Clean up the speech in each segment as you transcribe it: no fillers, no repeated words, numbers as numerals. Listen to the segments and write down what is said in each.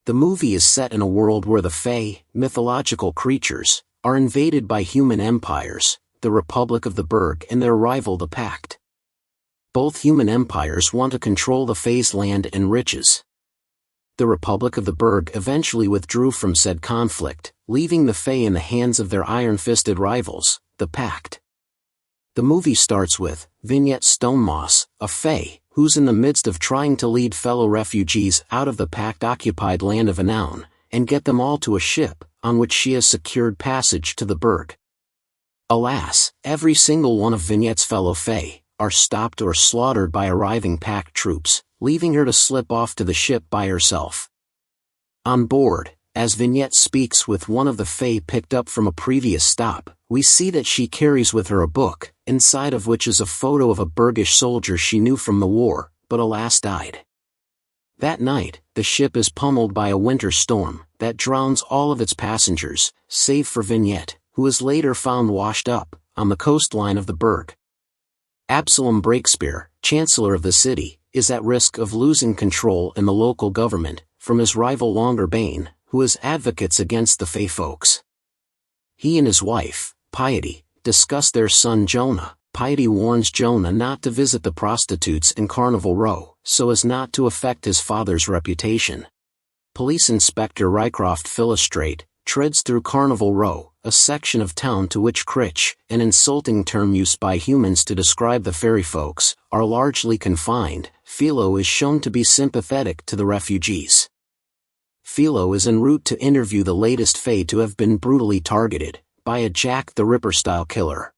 The movie is set in a world where the fae, mythological creatures, are invaded by human empires, the Republic of the Burg and their rival the Pact. Both human empires want to control the fae's land and riches. The Republic of the Burg eventually withdrew from said conflict, leaving the fae in the hands of their iron-fisted rivals, the Pact. The movie starts with Vignette Stonemoss, a fae, who's in the midst of trying to lead fellow refugees out of the Pact-occupied land of Renown, and get them all to a ship, on which she has secured passage to the Burg. Alas, every single one of Vignette's fellow fae are stopped or slaughtered by arriving Pact troops, leaving her to slip off to the ship by herself. On board, as Vignette speaks with one of the fae picked up from a previous stop, we see that she carries with her a book, inside of which is a photo of a Burgish soldier she knew from the war, but alas died. That night, the ship is pummeled by a winter storm that drowns all of its passengers, save for Vignette, who is later found washed up on the coastline of the Burg. Absalom Breakspear, Chancellor of the city, is at risk of losing control in the local government from his rival Longerbane, who is advocates against the fae folks. He and his wife, Piety, discuss their son Jonah. Piety warns Jonah not to visit the prostitutes in Carnival Row, so as not to affect his father's reputation. Police Inspector Rycroft Philostrate treads through Carnival Row, a section of town to which critch, an insulting term used by humans to describe the fairy folks, are largely confined. Philo is shown to be sympathetic to the refugees. Philo is en route to interview the latest fae to have been brutally targeted by a Jack the Ripper-style killer.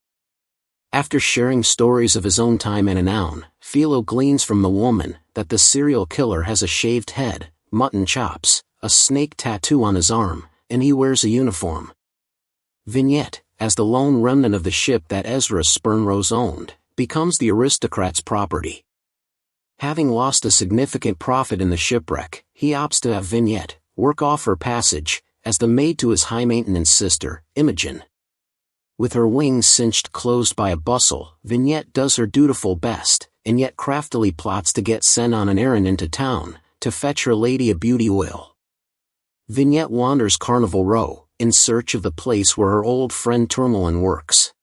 After sharing stories of his own time in Renown, Philo gleans from the woman that the serial killer has a shaved head, mutton chops, a snake tattoo on his arm, and he wears a uniform. Vignette, as the lone remnant of the ship that Ezra Spurnrose owned, becomes the aristocrat's property. Having lost a significant profit in the shipwreck, he opts to have Vignette work off her passage as the maid to his high-maintenance sister, Imogen. With her wings cinched closed by a bustle, Vignette does her dutiful best, and yet craftily plots to get sent on an errand into town to fetch her lady a beauty oil. Vignette wanders Carnival Row in search of the place where her old friend Tourmalin works.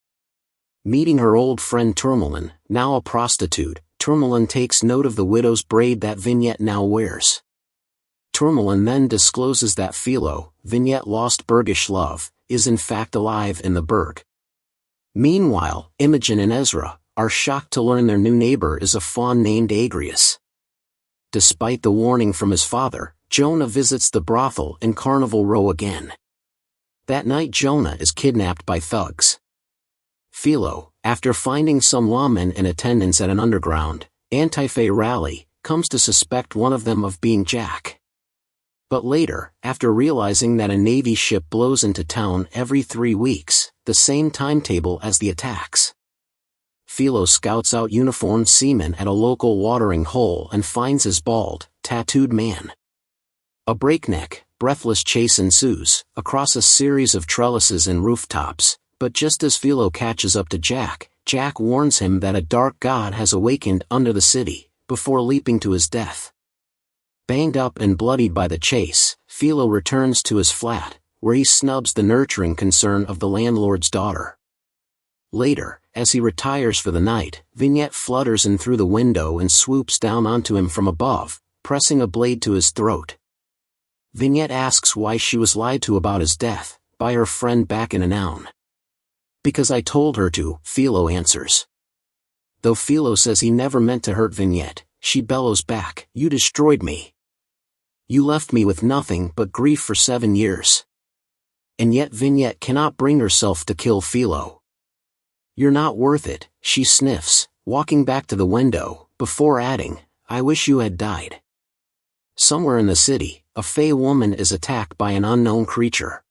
Meeting her old friend Tourmalin, now a prostitute, Tourmalin takes note of the widow's braid that Vignette now wears. Tourmalin then discloses that Philo, Vignette lost Burgish love, is in fact alive in the Burg. Meanwhile, Imogen and Ezra are shocked to learn their new neighbor is a faun named Agrius. Despite the warning from his father, Jonah visits the brothel in Carnival Row again. That night Jonah is kidnapped by thugs. Philo, after finding some lawmen in attendance at an underground, anti-fae rally, comes to suspect one of them of being Jack. But later, after realizing that a Navy ship blows into town every 3 weeks, the same timetable as the attacks, Philo scouts out uniformed seamen at a local watering hole and finds his bald, tattooed man. A breakneck, breathless chase ensues, across a series of trellises and rooftops, but just as Philo catches up to Jack, Jack warns him that a dark god has awakened under the city, before leaping to his death. Banged up and bloodied by the chase, Philo returns to his flat, where he snubs the nurturing concern of the landlord's daughter. Later, as he retires for the night, Vignette flutters in through the window and swoops down onto him from above, pressing a blade to his throat. Vignette asks why she was lied to about his death, by her friend back in Renown. Because I told her to, Philo answers. Though Philo says he never meant to hurt Vignette, she bellows back, "You destroyed me. You left me with nothing but grief for 7 years." And yet Vignette cannot bring herself to kill Philo. "You're not worth it," she sniffs, walking back to the window, before adding, "I wish you had died." Somewhere in the city, a fae woman is attacked by an unknown creature.